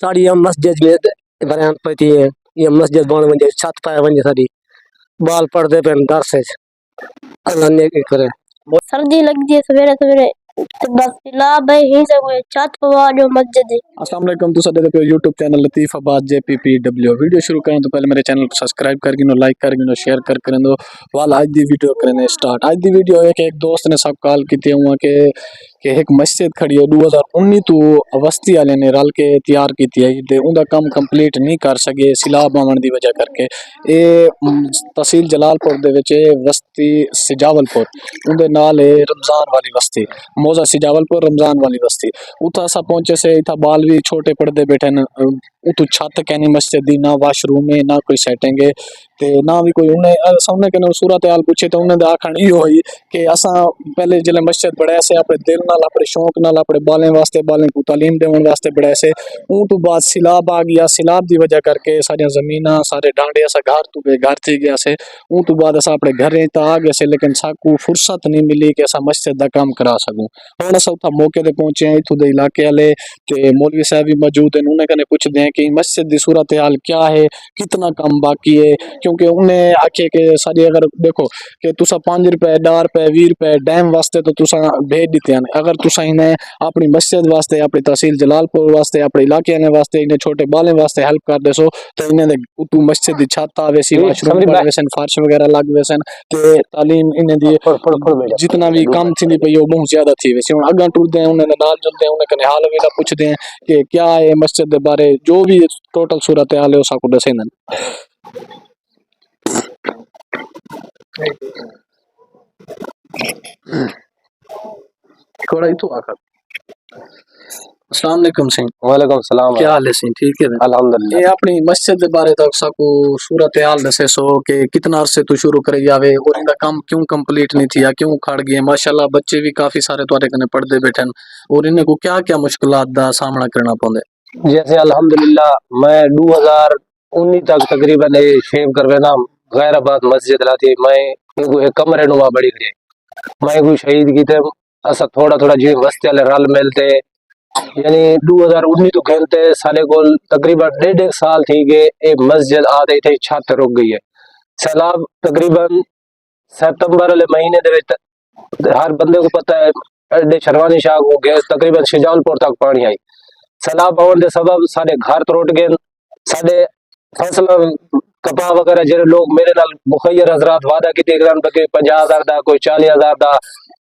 साड़ी हम मस्जिद में बयान पती है ये मस्जिद बन वजे छत पाए वजे साड़ी बाल पड़दे पे डर से अल्लाह ने की करे सर्दी लगती है सवेरे सवेरे तो बस इलाब है ही सब छत पवा जो मस्जिद है। अस्सलाम वालेकुम तुसा देखते हो यूट्यूब चैनल लतीफ आबाद JPPW। वीडियो शुरू करें तो पहले मेरे चैनल को सब्सक्राइब कर गिनो, लाइक कर गिनो, शेयर कर दो। वाल आज दी वीडियो करने स्टार्ट। आज दी वीडियो है कि एक दोस्त ने सब कॉल की हुआ कि एक मस्जिद खड़ी है 2019 तो अवस्थी वाले ने रल के तैयार की थी उनका काम कंप्लीट नहीं कर सके सिलाब आवन की वजह करके। ये तहसील जलालपुर दे विच बस्ती सिजावलपुर उनके नाल है रमजान वाली बस्ती मौजा सिजावलपुर रमजान वाली बस्ती। उतना असा पहुंचे से इतना बाल भी छोटे पढ़ते बैठे न उतु छत कहनी मस्जिद दी ना वाशरूम है ना कोई सेटिंग है ते ना भी कोई उन्हें कने सूरत हाल पूछे तो उन्हें आखन यो हुई कि असा पहले जिले मस्जिद बढ़ाया से अपने दिल नाल अपने शौक नाल अपने बालें वास्ते बालें को तालीम देवन वास्ते बढ़ाया से उन तो बाद सिलाब आ गया। सिलाब की वजह करके सारिया जमीना सारे डांडे असा घर तो घर थी गया से उन तो बाद असा अपने घर तो आ गए से लेकिन साकू फुर्सत नहीं मिली कि असा मस्जिद का काम करा सकूँ। हम असा उतना मौके पर पहुंचे हैं इतों के इलाके वाले ते मौलवी साहब भी मौजूद हैं उन्हें कने पुछते हैं कि मस्जिद की सूरत हाल क्या है कितना काम बाकी है क्योंकि उन्हें आखे कि सारी अगर देखो कि तुसा 5 रुपए 10 रुपए 20 रुपए डैम वास्ते तो तुसा भेज दिते हैं अगर तुसा इन्हें अपनी मस्जिद वास्ते अपनी तहसील जलालपुर वास्ते अपने इलाके वास्ते इन्हें छोटे बालें वास्ते हेल्प कर देसो तो इन्हें उतू मस्जिद की छत आवे सी वाशरूम वैसे फर्श वगैरह लग वैसे ते तालीम इन्हें दी जितना भी काम थी पई वो बहुत ज्यादा थी वैसे हम अगा टुरते हैं उन्हें नाल चलते हैं उन्हें कने हाल वेला पूछते हैं कि क्या है मस्जिद के बारे जो भी टोटल सूरत हाल है उसको दसे न। अस्सलाम वालेकुम सिंह। वालेकुम सलाम। क्या हाल है सिंह? ठीक है अल्हम्दुलिल्लाह। ये अपनी मस्जिद के बारे तक साको सूरत हाल दसे सो कि कितना अरसे तू शुरू करे जावे और इनका काम क्यों कंप्लीट नहीं थिया क्यों खड़ गए। माशाल्लाह बच्चे भी काफी सारे तुम्हारे कने पढ़ते बैठे और इन्हें को क्या क्या मुश्किलात दा सामना करना पौंदे। जैसे अल्हम्दुलिल्लाह मैं 2019 तक तकरीबन ये शेव करवेना गैराबाद मस्जिद लाती मैं एक कमरे नुमा बड़ी गई मैं कोई शहीद की थे असा थोड़ा थोड़ा जी बस्ते वाले रल मिलते यानी 2019 तो खेलते साले को तकरीबन 1.5 साल थी कि ये मस्जिद आते थे छत रुक गई है। सैलाब तकरीबन सितंबर वाले महीने दे हर बंदे को पता है अड्डे शरवानी शाह को गैस तकरीबन शिजालपुर तक पानी आई। सैलाब आवन के सबब सारे घर त्रोट गए सारे फसल कपा वगैरह जो लोग मेरे नाल मुखैर हजरात वादा की 50,000 दा कोई 40,000 दा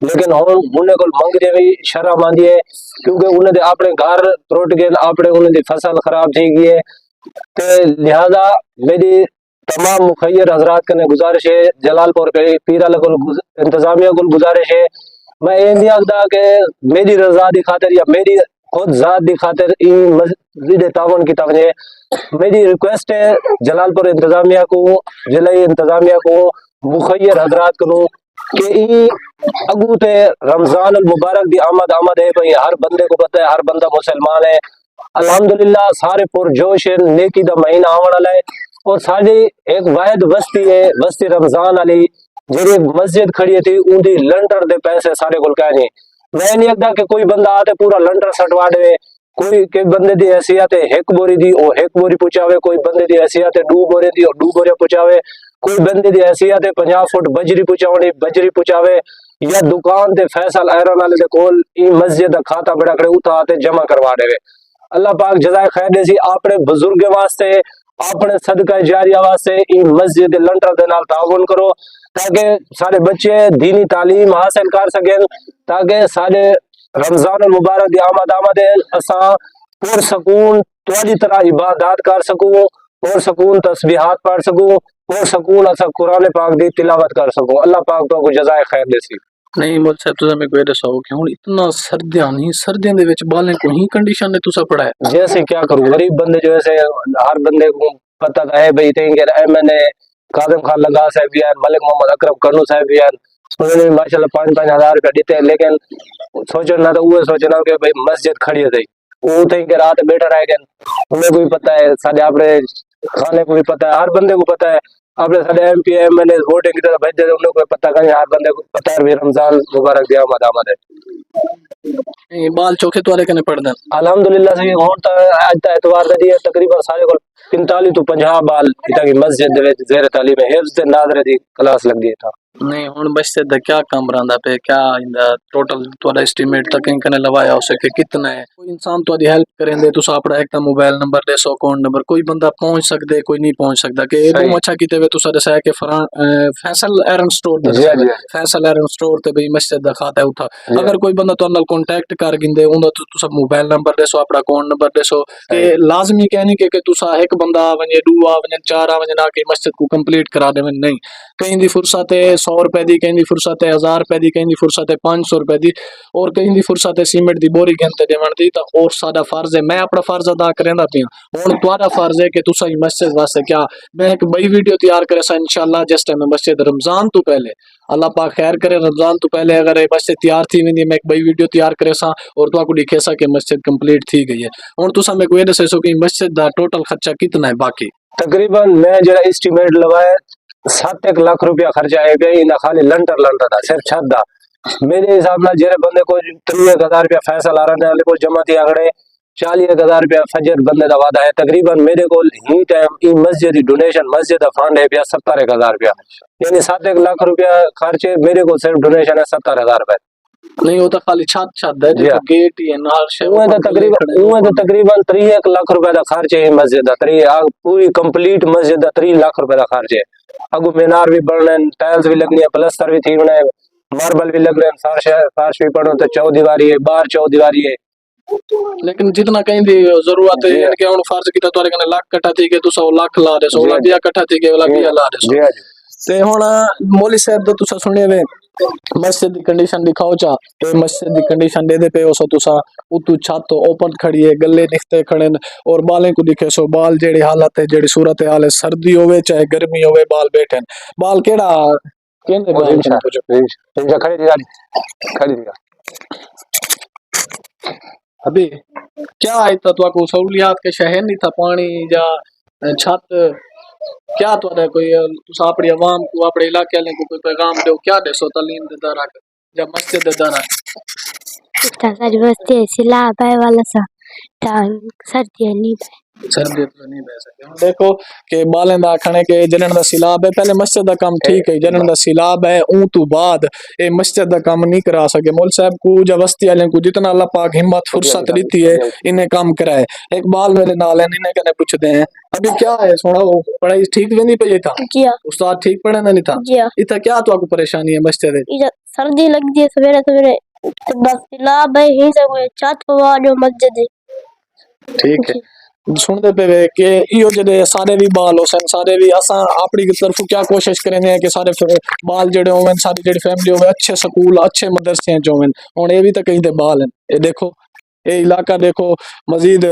लेकिन उन्हें को मंगते भी शर्म आती है क्योंकि उन्हें अपने घर त्रोट गए अपने उन्हें फसल खराब थी गई है तो लिहाजा मेरी तमाम मुखैर हजरात कने गुजारिश है जलालपुर के पीरा को इंतजामिया को गुजारिश है मैं ये नहीं आखता कि मेरी रजा की खातिर या मेरी खुद जात की खातिर मस्जिद तावन की तवजे मेरी रिक्वेस्ट है जलालपुर इंतजामिया को जिले इंतजामिया को मुखैर हजरात को कि अगू ते रमजान मुबारक दी आमद है भाई हर बंदे को पता है हर बंदा मुसलमान है अल्हम्दुलिल्लाह सारे पुरजोश है नेकी दा महीना आवन वाला है और साडी एक वाहिद बस्ती है बस्ती रमजान वाली जेडी मस्जिद खड़ी थी उनकी लंटर दे पैसे सारे कोल कहने मैं नहीं लगता कि कोई बंदा आते पूरा लंटर सटवा दे कोई के बंदे दी हैसियत है एक बोरी दी ओ एक बोरी पुचावे कोई बंदे दी हैसियत है 2 बोरे दी ओ 2 बोरे पुचावे कोई बंदे दी हैसियत है 50 फुट बजरी पुचावनी बजरी पुचावे या दुकान ते फैसल आयरन वाले दे कोल ई मस्जिद दा खाता बड़ा करे उठा आते जमा करवा देवे। अल्लाह पाक जज़ाए खैर दे सी अपने बुजुर्ग वास्ते अपने सदका जारिया वास्ते ई मस्जिद दे लंटर दे नाल ताउन करो ताकि सारे बच्चे दीनी तालीम हासिल कर सकें ताकि सारे रमजान मुबारक दी आमद असा पुर सकून तुहाडी तरह इबादत कर सकूं और सकून तस्बीहात पढ़ सकूं और सकून असा कुरान पाक दी तिलावत कर सकूं। अल्लाह पाक तो को जज़ाए खैर दे सी। नहीं मोल साहब तुसा मैं कोई दसो कि हुन इतना सर्दियां नहीं सर्दियां दे विच बालें को ही कंडीशन ने तुसा पढ़ा है जैसे क्या करूं गरीब बंदे जो ऐसे हर बंदे को पता है भाई थे मैंने कादम खान लगा साहब भी मलिक मोहम्मद अकरम कन्नू साहब भी उन्होंने माशाल्लाह 5-5 हजार रुपया देते हैं लेकिन सोचना तो वो सोचना कि भाई मस्जिद खड़ी है वो थे कि रात बैठा रह गए उन्हें को भी पता है सारे अपने खाने को भी पता है हर बंदे को पता है अपने सारे MP MLA वोटिंग की तरफ भेजे, उन्हें कोई पता नहीं, हर बंदे को पता है भी रमजान मुबारक दिया आमद है। बाल चोखे तो कने पढ़दन अल्हम्दुलिल्लाह से होता आज तक एतवार दी तकरीबन सारे को 45 तो 50 बाल इता की मस्जिद दे विच ज़ेर तालीम है हिफ्ज़ ते नादरे दी क्लास लग गई था। नहीं हुन बच्चे दा क्या काम रंदा पे क्या इंदा टोटल तोड़ा एस्टीमेट तक कने लवाया हो सके कितना है कोई इंसान तो हेल्प करेंदे तुस अपना एक मोबाइल नंबर दे सो अकाउंट नंबर कोई बंदा पहुंच सकदे कोई नहीं पहुंच सकदा के सही। एकदम अच्छा कीते वे तुसा दसा के फैसल एरन स्टोर जी हाँ, जी हाँ। फैसल एरन स्टोर ते भाई मस्जिद दा खाता है उठा जी अगर कोई बंदा तो नाल कांटेक्ट कर गिंदे उंदा तुसा मोबाइल नंबर दे सो अपना अकाउंट नंबर दे सो के लाजमी कहनी के तुसा एक बंदा वने दो आ वने चार आ वने ना के मस्जिद को कंप्लीट करा दे नहीं कहीं दी फुर्सत है 100 रुपए दी कहीं दी फुर्सत है 1000 रुपए दी कहीं दी फुर्सत है 500 रुपए दी और कहीं दी फुर्सत है सीमेंट दी बोरी घंटे देवन दी तो और सादा फर्ज है मैं अपना फर्ज अदा करेंदा पिया हुन तुम्हारा फर्ज है कि तुसा ही मस्जिद वास्ते क्या मैं एक बड़ी वीडियो तैयार करे सा इंशाल्लाह जिस टाइम मस्जिद रमजान तो पहले अल्लाह पाक खैर करे रमजान तो पहले अगर ये मस्जिद तैयार थी नहीं मैं एक बड़ी वीडियो तैयार करे सा और तो आपको दिखे सा कि मस्जिद कंप्लीट थी गई है हुन तुसा मैं कोई दसे सो कि मस्जिद दा टोटल खर्चा कितना है बाकी तकरीबन मैं जरा एस्टीमेट लगाया 7 लाख रुपया खर्चा है पे इना खाली लंटर दा सिर्फ छत दा मेरे हिसाब नाल जेरे बंदे को 30,000 रुपया फैसल आ रहा है को जमाती आगड़े 40,000 रुपया फजर बंदे दा वादा है तकरीबन मेरे को ही टाइम की मस्जिद डोनेशन मस्जिद दा फंड है पे 70,000 रुपया यानी 7 लाख रुपया खर्चे मेरे को सिर्फ डोनेशन है 70,000 रुपया नहीं होता खाली छत है जी जो हाँ। गेट ही है नाल से उहे तो तकरीबन 3 लाख रुपए दा खर्च है मस्जिद दा पूरी कंप्लीट मस्जिद दा 3 लाख रुपए दा खर्च है अगू मीनार भी बनने टाइल्स भी लगनी है प्लास्टर भी थी होने मार्बल भी लग रहे हैं फर्श भी पड़ो तो चौदीवारी है बाहर चौदीवारी है लेकिन जितना कहीं दी जरूरत है जी। इनके हुन फर्ज की तोरे कने लाख कट्ठा थी के तुसा लाख ला दे सो जी। बिया कट्ठा थी के वाला बिया ला दे सो जी हाँ जी। ते हुन मौली साहब दा तुसा सुने वे मस्जिद दी कंडीशन दिखाओ चा तो मस्जिद दी कंडीशन दे दे पे हो सो तुसा उतु छत तो ओपन खड़ी है गले निखते खड़े न और बालें को दिखे सो बाल जेड़ी हालत है जेड़ी सूरत हाल है सर्दी होवे चाहे गर्मी होवे बाल बैठन बाल केड़ा केंदे बाल रिंशा कुछ खड़ी थी गाड़ी खड़ी थी अभी क्या है तो को सहूलियात के शहर नहीं था पानी या छत क्या तो कोई तुस अपनी आवाम को अपने इलाके वाले को कोई पैगाम दो क्या दे सो तालीम दे दारा या मस्जिद दे दारा इतना सारी बस्ती सिला पाए वाला सा सर्दी नहीं सर्दी तो नहीं बह सके हुन देखो कि बालें दा आखने के जनन दा सिलाब है पहले मस्जिद दा काम ठीक है जनन दा सिलाब है ऊ तो बाद ए मस्जिद दा काम नहीं करा सके मौल साहब को या बस्ती वाले को जितना अल्लाह पाक हिम्मत फुर्सत देती है इन्हें काम कराए एक बाल मेरे नाल है इन्हें कने पूछते हैं अभी क्या है सुना वो पढ़ाई ठीक भी नहीं पई था जी हाँ उस्ताद ठीक पढ़े नहीं था जी हाँ इतना क्या तो आपको परेशानी है मस्जिद इधर सर्दी लगती है सवेरे सवेरे तो बस सिला भाई ही सब छत पवा जो मस्जिद है ठीक है सुनते पे वे कि इो जड़े सारे भी बाल होसन सारे भी असा अपनी तरफ क्या कोशिश करेंगे कि सारे बाल जड़े होवन सारी जड़ी फैमिली होवे अच्छे स्कूल अच्छे मदरसे च होवन हुन ये भी तो कहीं दे बाल हैं ये देखो ये इलाका देखो मजीद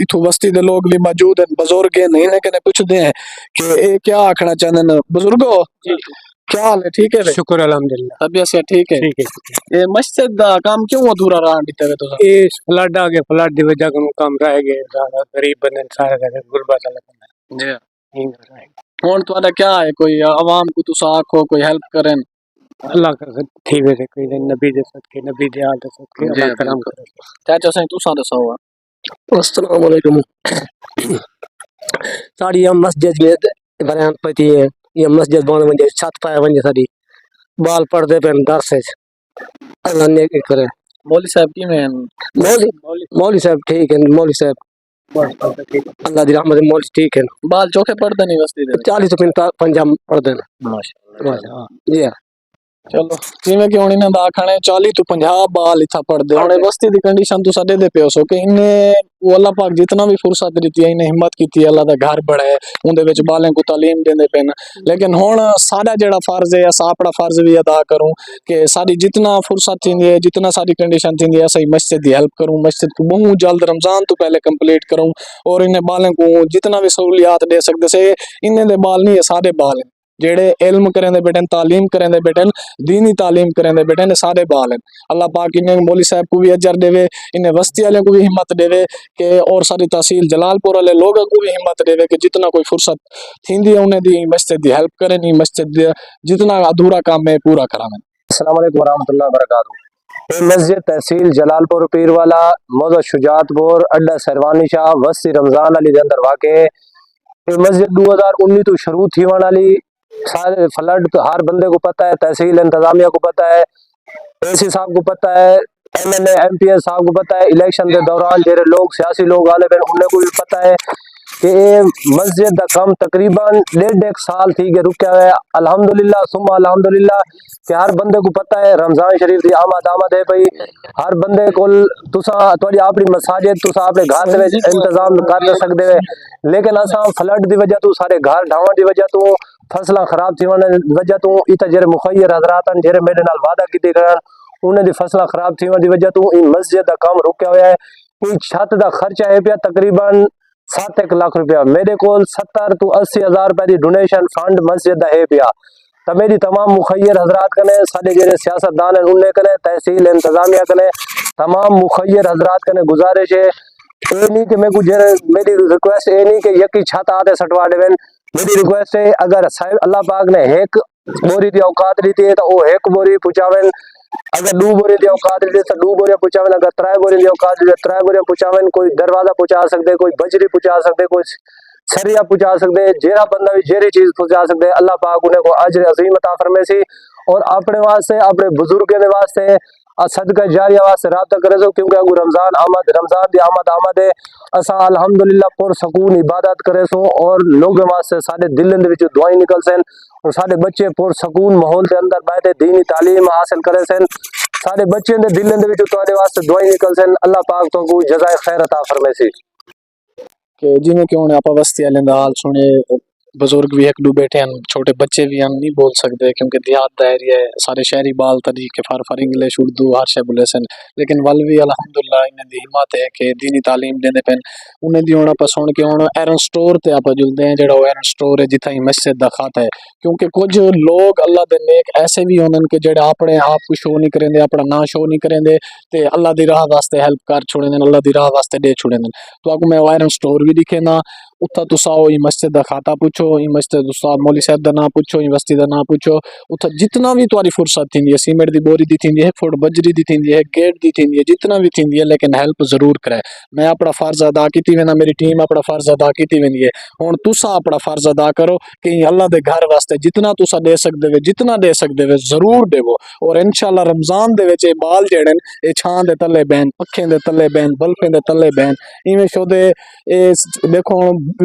इथु बस्ती दे लोग भी मौजूद हैं बुजुर्ग हैं नहीं कने पूछते हैं कि ये क्या आखना चाहते हैं बुजुर्गो क्या हाल है ठीक है वे शुक्र अल्हम्दुलिल्लाह तबीयत से ठीक है ठीक है ये मस्जिद दा काम क्यों अधूरा रहा दिते वे तो ये फ्लड आ गए फ्लड की वजह को काम रह गए सारा गरीब बंदे सारे गुरबा चला जी हुन तुम्हारा क्या है कोई आवाम को तुस आखो कोई हेल्प करें अल्लाह का थी वैसे कोई नबी दे सदके नबी दे आल दे सदके जी, अल्लाह करम बिल्कुल। चाचा साईं तुसा दसो अस्सलाम वालेकुम साड़ी हम मस्जिद में बयान पती है ये मस्जिद बन वंजे छत पाए वंजे साड़ी बाल पड़दे पे डर से अल्लाह ने के करे मौली साहब की मैं मौली साहब ठीक है मौली साहब अल्लाह दी रहमत है मौली ठीक है बाल चोखे पड़ते नहीं बस्ती दे 40 तो 50 पड़दे माशाल्लाह जी हाँ चलो जिवें कि हुन इन्हां दा आखणे 40 तो 50 बाल इथा पड़दे हुन बस्ती दी कंडीशन तो साडे दे पियो सो कि इन्ने वो अल्लाह पाक जितना भी फुर्सत दी है इन्हें हिम्मत की अल्लाह दा घर बड़ा है उनदे विच बालें को तालीम देंदे पेन लेकिन हुन साडा जेड़ा फर्ज है असा अपना फर्ज भी अदा करूं कि साडी जितना फुर्सत थींदी है जितना साडी कंडीशन थींदी है असा मस्जिद दी हेल्प करूं मस्जिद को बहुत जल्द रमजान तो पहले कंप्लीट करूं और इन्हें बालें को जितना भी सहूलियात दे सकदे से इन्हें दे बाल नहीं है सारे बाल हैं جڑے علم کریں بیٹھن تعلیم کریں بیٹھن دینی تعلیم کریں بیٹھن سارے بال ہیں اللہ پاک انہیں مولوی صاحب کو بھی اجر دے انہیں بستی والے کو بھی ہمت دے کہ اور ساری تحصیل جلال پور والے لوگوں کو بھی ہمت دے کہ جتنا کوئی فرصت تھیندی ہے انہیں دی مسجد دی ہیلپ کریں مسجد دی جتنا ادھورا کام ہے پورا کرائیں. السلام علیکم ورحمۃ اللہ وبرکاتہ. یہ مسجد تحصیل جلال پور پیروالا موضع شجاعت پور اڈا سروانی شاہ وسطی رمضان علی دے اندر واقع ہے. یہ مسجد 2019 تو شروع تھی والی سارے فلڈ تو ہر بندے کو پتہ ہے, تحصیل انتظامیہ کو پتہ ہے, اے سی صاحب کو پتہ ہے, M L A M P S صاحب کو پتہ ہے, الیکشن کے دوران جڑے لوگ سیاسی لوگ آنے پہ انہیں کو بھی پتہ ہے کہ یہ مسجد کا کام تقریباً 1.5 سال تھی کہ رکیا ہوا ہے. الحمدللہ ثم الحمدللہ کہ ہر بندے کو پتہ ہے رمضان شریف کی آمد ہے بھائی ہر بندے کو تھوڑی اپنی مساجد تسا اپنے گھر دے انتظام کر سکتے ہیں, لیکن اساں فلڈ دی وجہ تو سارے گھر ڈھاون دی وجہ تو فصلاں خراب تھی ون وجہ تو اتنے جڑے مخیر حضرات ہیں جڑے میرے نال وعدہ کیتے گئے انہیں دی فصلاں خراب تھی ون دی وجہ تو ان مسجد کا کام رکیا ہوا ہے. ان چھت دا خرچہ ہے پیا تقریباً 7 لاکھ روپیہ. میرے کو 70 تو 80 ہزار روپے دی ڈونیشن فنڈ مسجد دا ہے پیا. تو میری تمام مخیر حضرات کنے سارے جڑے سیاستدان ہیں انہیں کنے تحصیل انتظامیہ کنے تمام مخیر حضرات کنے گزارش ہے اے نہیں کہ میں کو میری ریکویسٹ اے نہیں کہ یکی چھت آتے سٹوا دے. میری ریکویسٹ ہے اگر صاحب اللہ پاک نے ایک بوری دی اوقات دیتی ہے تو وہ ایک بوری پہنچاویں, اگر 2 بوری دی اوقات دیتی ہے تو 2 بوری پہنچاویں, اگر 3 بوری دی اوقات دیتی ہے 3 بوری پہنچاویں. کوئی دروازہ پہنچا سکتے, کوئی بجری پہنچا سکتے, کوئی سریا پہنچا سکتے, جیرا بندہ بھی جیری چیز پہنچا سکتے. اللہ پاک انہیں کو اجر عظیم عطا فرمائے سی اور اپنے واسطے اپنے بزرگوں کے واسطے صدقہ جاریہ واسطے رابطہ کرے سو کیونکہ اگر رمضان دی آمد ہے اسا الحمدللہ پر سکون عبادت کرے سو اور لوگوں واسطے سارے دلوں دے وچ دعائیں نکل سن اور سارے بچے پر سکون ماحول دے اندر بیٹھے دینی تعلیم حاصل کرے سن. سارے بچے دے دلوں دے وچ تواڈے واسطے دعائیں نکل سن. اللہ پاک تو کو جزائے خیر عطا فرمائے سی. کہ جی میں کیوں نے آپ وسطی والے دا حال سنے بزرگ بھی ایک دو بیٹھے ہیں چھوٹے بچے بھی ہم نہیں بول سکتے کیونکہ دیہات دا ایریا ہے سارے شہری بال تری کے فار انگلش اردو ہر شے بولے سن لیکن ول بھی الحمدللہ انہیں دی ہمت ہے کہ دینی تعلیم دینے پین انہیں دی ہونا پس ہونا کہ ہونا ایرن سٹور تے آپ جلدے ہیں جڑا وہ ایرن سٹور ہے جتھا ہی مسجد دا کھاتا ہے کیونکہ کچھ لوگ اللہ دے نیک ایسے بھی ہونے کہ جڑے اپنے آپ کو شو نہیں کریں دے اپنا نا شو نہیں کریں دے تے اللہ دی راہ واسطے ہیلپ کر چھوڑیں دے اللہ دی راہ واسطے دے چھوڑیں دے. تو آپ میں ایرن سٹور بھی دکھے نا اتھا تسا ای مسجد دا کھاتا پوچھو ای مسجد استاد مولوی صاحب دا نام پوچھو ای وسطی دا نام پوچھو اتھا جتنا بھی تمہاری فرصت تھی ہے سیمنٹ دی بوری دی تھی ہے 1 فٹ بجری دی تھی ہے گیٹ دی تھی ہے جتنا بھی تھی ہے لیکن ہیلپ ضرور کرے. میں اپنا فرض ادا کیتی وینا میری ٹیم اپنا فرض ادا کیتی وینی ہے ہن تسا اپنا فرض ادا کرو کہ اللہ دے گھر واسطے جتنا تسا دے سکدے وے جتنا دے سکدے وے ضرور دیو اور انشاءاللہ رمضان دے وچ بال جڑن اے چھان دے تلے بہن پکھیں دے تلے بہن بلفیں دے تلے بہن ایویں شو دے اے دیکھو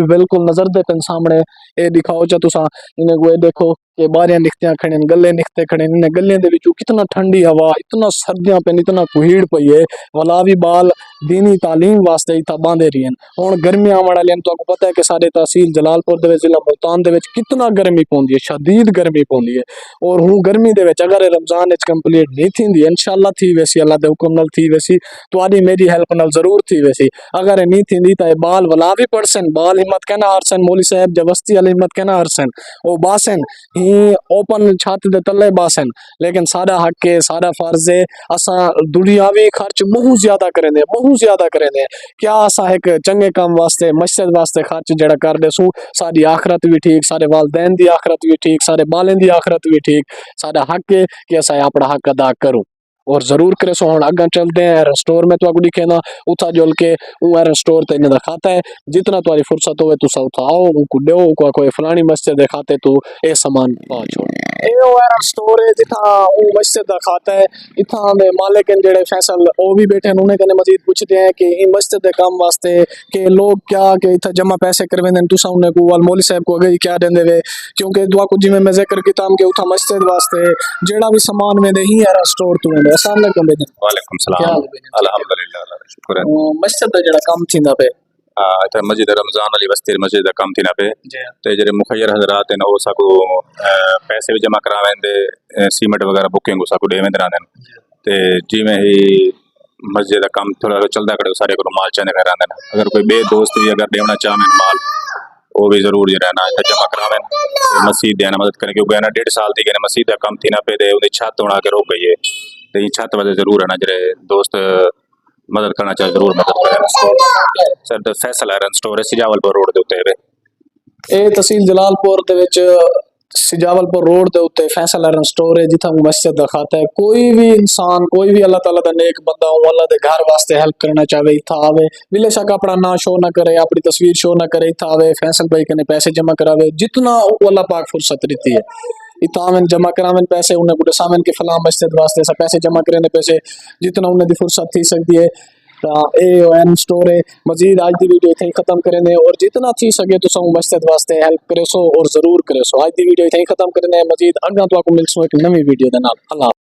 بالکل نظر دے پن سامنے اے دکھاؤ چا تسا انہیں کو دیکھو کہ باریاں نکھتیاں کھڑے گلے نکھتے کھڑے انہیں گلیاں دے وچوں کتنا ٹھنڈی ہوا اتنا سردیاں پہ اتنا کوہیڑ پئی ہے ولا بھی بال دینی تعلیم واسطے اتنا باندھے رہی ہیں. ہن گرمیاں والا لین تو آپ کو پتہ ہے کہ سارے تحصیل جلال پور دے ضلع ملتان دے وچ کتنا گرمی پوندی ہے شدید گرمی پوندی ہے اور ہوں گرمی دے وچ اگر رمضان وچ کمپلیٹ نہیں تھیندی انشاءاللہ تھی ویسی اللہ دے حکم نال تھی ویسی تواڈی میری ہیلپ نال ضرور تھی ویسی اگر نہیں تھیندی تے بال ولا بھی پڑسن بال ہمت کہنا ہرسن مولوی صاحب جوستی علی ہمت کہنا ہرسن او باسن ہی اوپن چھت دے تلے باسن لیکن سارا حق ہے سارا فرض ہے اساں دنیاوی خرچ بہت زیادہ کریں دے کیا اساں ایک چنگے کام واسطے مسجد واسطے خرچ جڑا کر دے سو ساری آخرت بھی ٹھیک سارے والدین دی آخرت بھی ٹھیک سارے بالیں دی آخرت بھی ٹھیک سارا حق ہے کہ اساں اپنا حق ادا کروں اور ضرور کرے سو. ہن اگاں چلتے ہیں سٹور میں تو اگو دکھے نا اتھا جول کے او سٹور تے انہاں دا کھاتا ہے جتنا تمہاری فرصت ہوئے تسا اتھا آؤ ان کو دیو کوئی فلانی مسجد دے کھاتے تو اے سامان پا چھوڑ اے او سٹور ہے جتھا او مسجد دا کھاتا ہے اتھا دے مالک جڑے فیصل او بھی بیٹھے ہیں انہیں کنے مزید پوچھتے ہیں کہ ان مسجد دے کام واسطے کہ لوگ کیا کہ اتھا جمع پیسے کرویں دین تسا انہیں کو وال مولوی صاحب کو اگے کیا دیندے وے کیونکہ دعا کو جی میں ذکر کیتا ہم کہ اتھا مسجد واسطے جڑا بھی سامان میں دے ہی سٹور تو میں السلام علیکم بھائی. وعلیکم السلام الحمدللہ شکر ہے. مسجد دا جڑا کام تھیندا پے اتھا مسجد رمضان علی وسطی مسجد دا کام تھینا پے تے جڑے مخیر حضرات ہیں او ساکو پیسے بھی جمع کراویں دے سیمنٹ وغیرہ بکنگ ساکو دے ویندے رہندے تے جی میں ہی مسجد دا کام تھوڑا چلدا کڑے سارے کو مال چانے کر رہندے اگر کوئی بے دوست بھی اگر دیونا چاہیں مال وہ بھی ضرور جو ہے نا جمع کراویں مسجد دینا مدد کریں کیونکہ نا 1.5 سال تھی کہ مسجد کا کم تھی نہ پہ دے انہیں چھت ہونا کے روک گئی ہے تو یہ چھت وجہ ضرور ہے نا جڑے دوست مدد کرنا چاہے ضرور مدد کریں سر فیصل آئرن سٹور ہے سجاول پور روڈ دے اوتے ਇਹ ਤਹਿਸੀਲ ਜਲਾਲਪੁਰ ਦੇ ਵਿੱਚ ਸਿਜਾਵਲਪੁਰ ਰੋਡ ਦੇ ਉੱਤੇ ਫੈਸਲ ਆਇਰਨ ਸਟੋਰ ਹੈ ਜਿੱਥੇ ਮਸਜਿਦ ਦਾ ਖਾਤਾ ਹੈ ਕੋਈ ਵੀ ਇਨਸਾਨ ਕੋਈ ਵੀ ਅੱਲਾਹ ਤਾਲਾ ਦਾ ਨੇਕ ਬੰਦਾ ਹੋ ਅੱਲਾਹ ਦੇ ਘਰ ਵਾਸਤੇ ਹੈਲਪ ਕਰਨਾ ਚਾਹਵੇ ਇੱਥੇ ਆਵੇ ਬਿਲੇ ਸ਼ੱਕ ਆਪਣਾ ਨਾਂ ਸ਼ੋ ਨਾ ਕਰੇ ਆਪਣੀ ਤਸਵੀਰ ਸ਼ੋ ਨਾ करे ਇੱਥੇ ਆਵੇ ਫੈਸਲ ਭਾਈ ਕਨੇ ਪੈਸੇ ਜਮਾ ਕਰਾਵੇ ਜਿਤਨਾ ਅੱਲਾਹ ਪਾਕ ਫੁਰਸਤ ਦਿੱਤੀ ਹੈ ਇੱਥੇ ਆਵੇਂ ਜਮਾ ਕਰਾਵੇਂ ਪੈਸੇ ਉਹਨੇ ਗੁੱਡੇ ਸਾਵੇਂ ਕਿ ਫਲਾਂ ਮਸਜਿਦ ਵਾਸਤੇ ਸਾ ਪੈਸੇ ਜਮਾ ਕਰੇ ਨੇ ਪੈਸੇ ਜਿਤਨਾ ਉਹਨਾਂ ਦੀ ਫੁਰਸਤ ਥੀ ਸਕਦੀ ਹੈ AON स्टोर है मजीद आज की वीडियो इतना ही खत्म करें और जितना थी सके तो मस्जिद वास्ते हेल्प करे सो और जरूर करे सो आज की वीडियो इतना ही खत्म करें मजीद अगर तो आपको मिल सो एक नवी वीडियो के नाल अल्लाह।